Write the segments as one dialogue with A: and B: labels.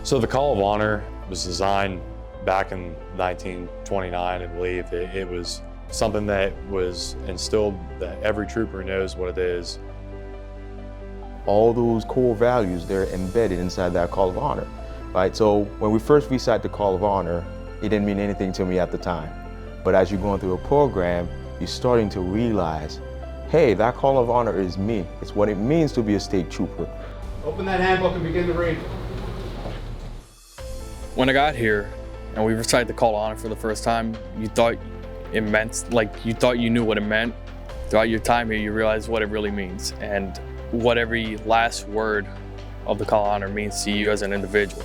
A: So the Call of Honor was designed back in 1929, I believe. It was something that was instilled that every trooper knows what it is.
B: All those core values, they're embedded inside that Call of Honor, right? So when we first recite the Call of Honor, it didn't mean anything to me at the time. But as you're going through a program, you're starting to realize, hey, that Call of Honor is me. It's what it means to be a state trooper.
C: Open that handbook and begin to read.
D: When I got here and we recited the Call to Honor for the first time, you thought it meant, you thought you knew what it meant. Throughout your time here, you realize what it really means and what every last word of the Call to Honor means to you as an individual.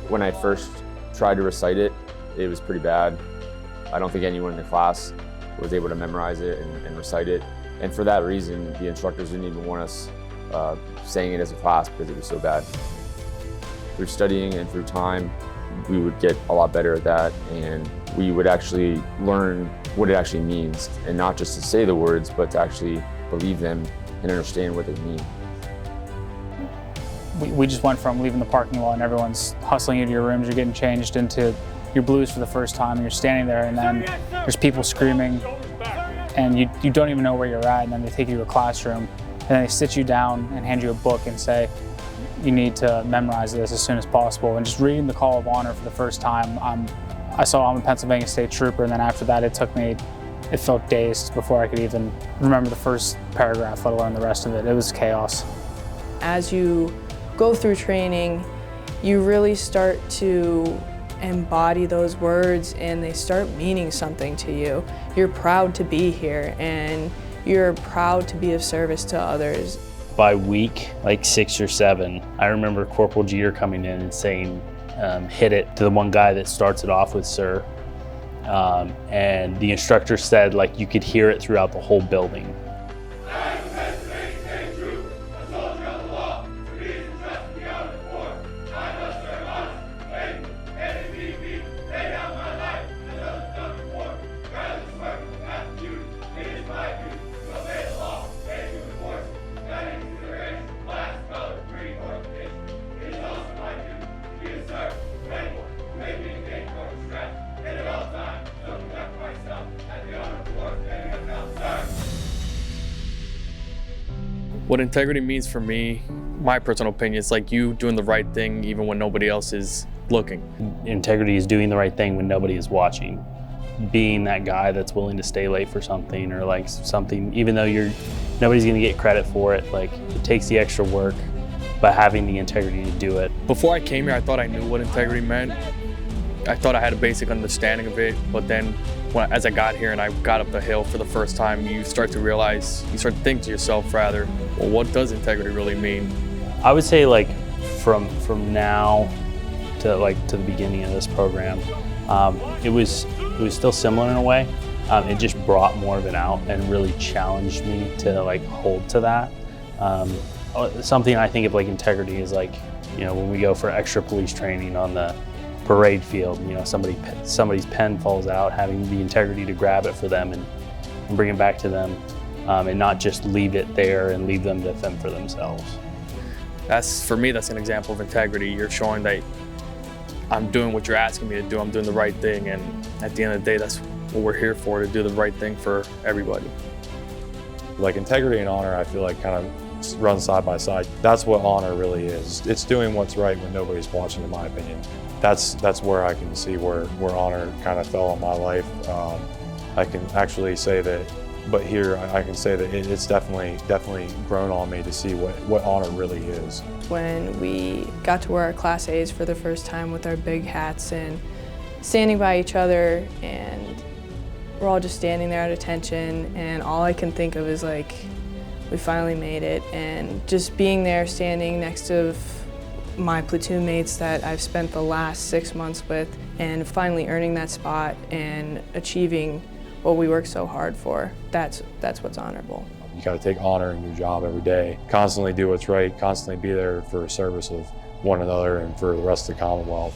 E: When I first tried to recite it, it was pretty bad. I don't think anyone in the class was able to memorize it and recite it. And for that reason, the instructors didn't even want us saying it as a class because it was so bad. Through studying and through time, we would get a lot better at that, and we would actually learn what it actually means, and not just to say the words, but to actually believe them and understand what they mean.
F: We just went from leaving the parking lot and everyone's hustling you to your rooms, you're getting changed into your blues for the first time, and you're standing there, and then there's people screaming, and you don't even know where you're at, and then they take you to a classroom, and then they sit you down and hand you a book and say, you need to memorize this as soon as possible. And just reading the Call of Honor for the first time, I saw I'm a Pennsylvania State Trooper, and then after that it felt days before I could even remember the first paragraph, let alone the rest of it. It was chaos.
G: As you go through training, you really start to embody those words and they start meaning something to you. You're proud to be here and you're proud to be of service to others.
H: By week, like 6 or 7, I remember Corporal Jeter coming in and saying, hit it to the one guy that starts it off with sir. And the instructor said, like, you could hear it throughout the whole building.
D: What integrity means for me, my personal opinion, is like you doing the right thing even when nobody else is looking.
H: Integrity is doing the right thing when nobody is watching. Being that guy that's willing to stay late for something, or like something, even though nobody's gonna get credit for it, like it takes the extra work, but having the integrity to do it.
D: Before I came here, I thought I knew what integrity meant. I thought I had a basic understanding of it, but then as I got here and I got up the hill for the first time, you start to realize, you start to think to yourself rather, well, what does integrity really mean?
H: I would say like from now to the beginning of this program, it was still similar in a way. It just brought more of it out and really challenged me to like hold to that. Something I think of like integrity is like, you know, when we go for extra police training on the parade field, you know, somebody's pen falls out, having the integrity to grab it for them and bring it back to them, and not just leave it there and leave them to fend for themselves.
D: For me, that's an example of integrity. You're showing that I'm doing what you're asking me to do, I'm doing the right thing, and at the end of the day, that's what we're here for, to do the right thing for everybody.
A: Like integrity and honor, I feel like kind of run side by side. That's what honor really is. It's doing what's right when nobody's watching, in my opinion. That's where I can see where honor kind of fell in my life. I can actually say that, but here I can say that it's definitely grown on me to see what honor really is.
G: When we got to wear our Class A's for the first time with our big hats and standing by each other, and we're all just standing there at attention, and all I can think of is like, we finally made it, and just being there standing next to my platoon mates that I've spent the last 6 months with, and finally earning that spot and achieving what we worked so hard for. That's what's honorable.
A: You got to take honor in your job every day. Constantly do what's right, constantly be there for service of one another and for the rest of the Commonwealth.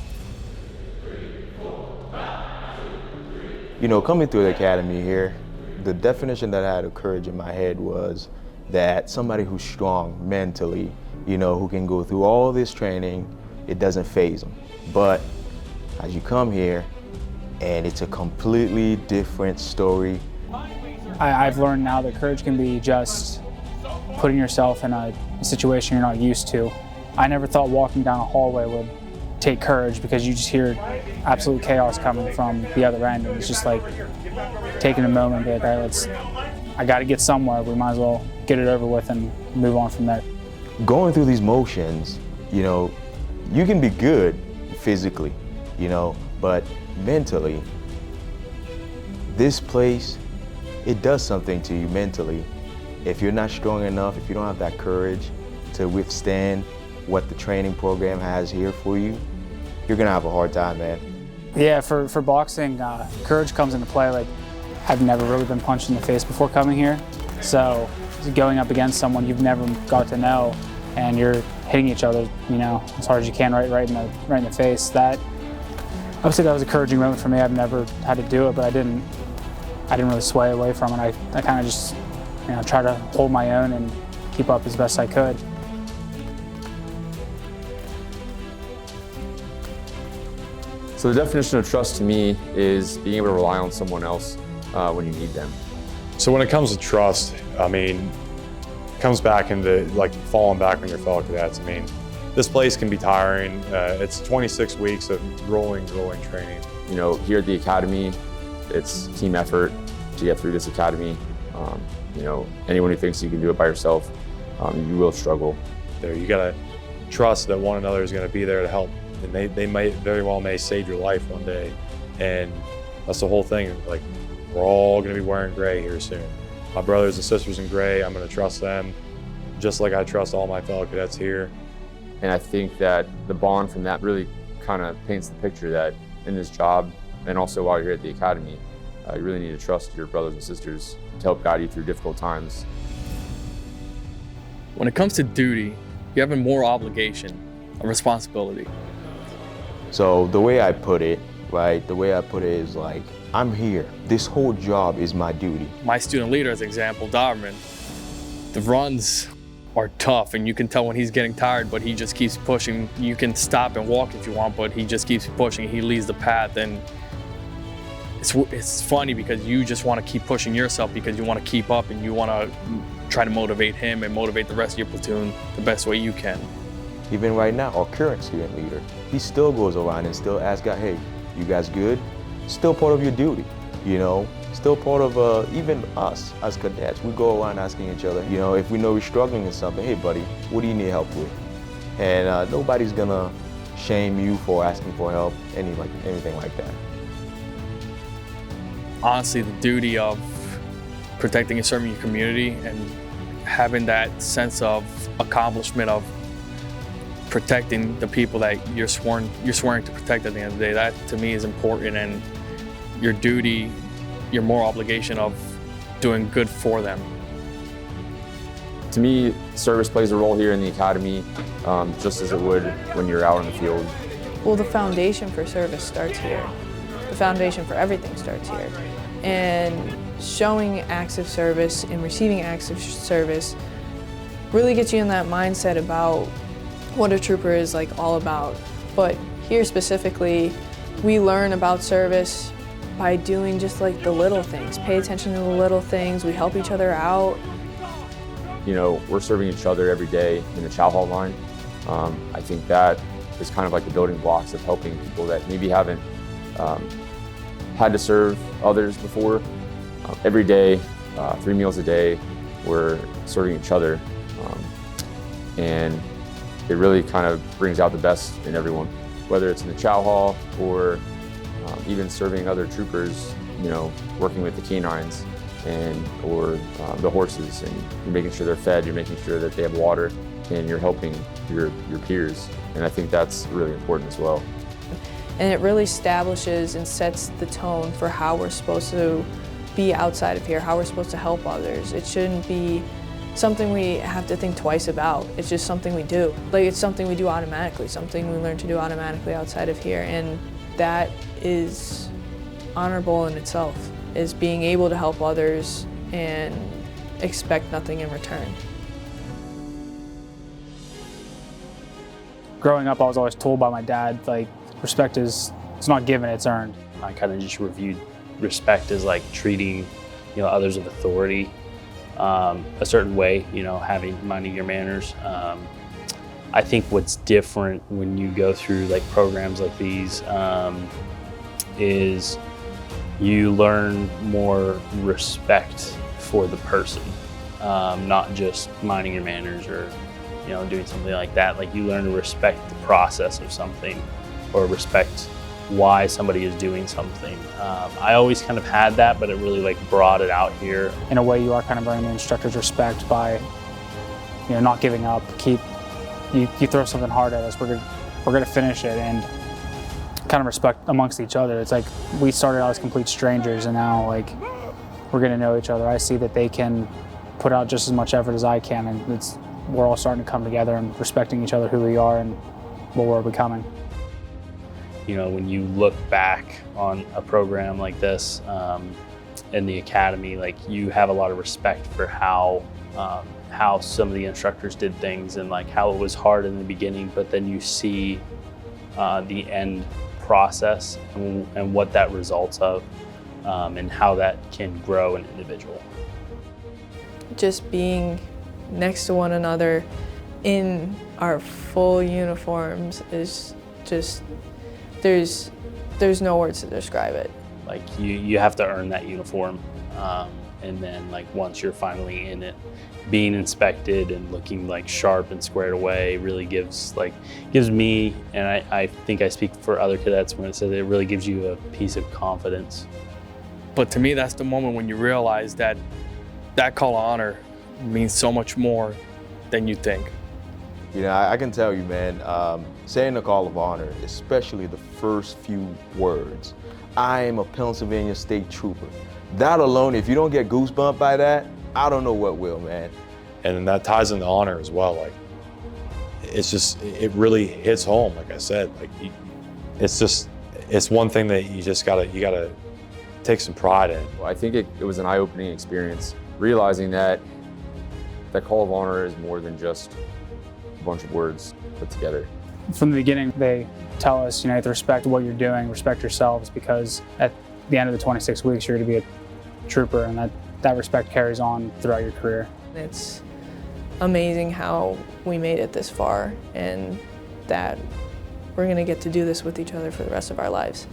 B: You know, coming through the academy here, the definition that had of courage in my head was that somebody who's strong mentally, you know, who can go through all this training, it doesn't faze them. But as you come here, and it's a completely different story.
F: I've learned now that courage can be just putting yourself in a situation you're not used to. I never thought walking down a hallway would take courage, because you just hear absolute chaos coming from the other end, and it's just like taking a moment and be like, all right, I got to get somewhere. We might as well get it over with and move on from there.
B: Going through these motions, you know, you can be good physically, you know, but mentally, this place, it does something to you mentally. If you're not strong enough, if you don't have that courage to withstand what the training program has here for you, you're gonna have a hard time, man.
F: Yeah, for boxing, courage comes into play. Like, I've never really been punched in the face before coming here. So going up against someone you've never got to know, and you're hitting each other, you know, as hard as you can, right in the face. That, I would say that was a encouraging moment for me. I've never had to do it, but I didn't really sway away from it. I kind of just, you know, try to hold my own and keep up as best I could.
E: So the definition of trust to me is being able to rely on someone else when you need them.
A: So when it comes to trust, I mean, it comes back into like falling back on your fellow cadets. I mean, this place can be tiring. It's 26 weeks of grueling training.
E: You know, here at the academy, it's team effort to get through this academy. You know, anyone who thinks you can do it by yourself, you will struggle.
A: There, you gotta trust that one another is gonna be there to help, and they may very well may save your life one day. And that's the whole thing. Like, we're all gonna be wearing gray here soon. My brothers and sisters in gray, I'm gonna trust them just like I trust all my fellow cadets here.
E: And I think that the bond from that really kind of paints the picture that in this job, and also while you're here at the academy, you really need to trust your brothers and sisters to help guide you through difficult times.
D: When it comes to duty, you have a more obligation, a responsibility.
B: So the way I put it, right, the way I put it is like, I'm here. This whole job is my duty.
D: My student leader, as an example, Darwin, the runs are tough, and you can tell when he's getting tired, but he just keeps pushing. You can stop and walk if you want, but he just keeps pushing. He leads the path, and it's funny because you just want to keep pushing yourself because you want to keep up, and you want to try to motivate him and motivate the rest of your platoon the best way you can.
B: Even right now, our current student leader, he still goes around and still asks, hey, you guys good? Still part of your duty, you know? Still part of even us as cadets. We go around asking each other, you know, if we know we're struggling in something, hey buddy, what do you need help with? And nobody's gonna shame you for asking for help, anything like that.
D: Honestly, the duty of protecting and serving your community and having that sense of accomplishment of protecting the people that you're sworn to protect at the end of the day, that to me is important, and your duty, your moral obligation of doing good for them.
E: To me, service plays a role here in the academy, just as it would when you're out in the field.
G: Well, the foundation for service starts here. The foundation for everything starts here. And showing acts of service and receiving acts of service really gets you in that mindset about what a trooper is like all about. But here specifically, we learn about service by doing just like the little things. Pay attention to the little things. We help each other out.
E: You know, we're serving each other every day in the chow hall line. I think that is kind of like the building blocks of helping people that maybe haven't had to serve others before. Every day, 3 meals a day, we're serving each other. And it really kind of brings out the best in everyone, whether it's in the chow hall or even serving other troopers, you know, working with the canines or the horses, and you're making sure they're fed, you're making sure that they have water, and you're helping your peers. And I think that's really important as well.
G: And it really establishes and sets the tone for how we're supposed to be outside of here, how we're supposed to help others. It shouldn't be something we have to think twice about. It's just something we do. Like, it's something we do automatically, something we learn to do automatically outside of here. And that is honorable in itself, is being able to help others and expect nothing in return.
F: growing up, I was always told by my dad, like, respect it's not given, it's earned.
H: I kind of just reviewed respect as like treating, others of authority a certain way, minding your manners. I think what's different when you go through like programs like these is you learn more respect for the person, not just minding your manners or doing something like that. Like, you learn to respect the process of something, or respect why somebody is doing something. I always kind of had that, but it really like brought it out here.
F: In a way, you are kind of earning the instructor's respect by not giving up. You throw something hard at us, we're gonna finish it, and kind of respect amongst each other. It's like we started out as complete strangers, and now like we're getting to know each other. I see that they can put out just as much effort as I can, and we're all starting to come together and respecting each other, who we are and what we're becoming.
H: When you look back on a program like this in the academy, like, you have a lot of respect for how some of the instructors did things, and like how it was hard in the beginning, but then you see the end process and what that results of, and how that can grow an individual.
G: Just being next to one another in our full uniforms is just, there's no words to describe it.
H: Like, you have to earn that uniform, and then like once you're finally in it, being inspected and looking like sharp and squared away really gives me, and I think I speak for other cadets when it says it really gives you a piece of confidence.
D: But to me, that's the moment when you realize that call of honor means so much more than you think.
B: I can tell you, man, saying the call of honor, especially the first few words, I am a Pennsylvania State Trooper. That alone, if you don't get goosebumps by that, I don't know what will, man.
A: And that ties into honor as well. Like, it really hits home. Like I said, like, it's one thing that you gotta take some pride in.
E: Well, I think it was an eye-opening experience, realizing that call of honor is more than just a bunch of words put together.
F: From the beginning, they tell us, you have to respect what you're doing, respect yourselves, because at the end of the 26 weeks, you're going to be a trooper, and that respect carries on throughout your career.
G: It's amazing how we made it this far, and that we're going to get to do this with each other for the rest of our lives.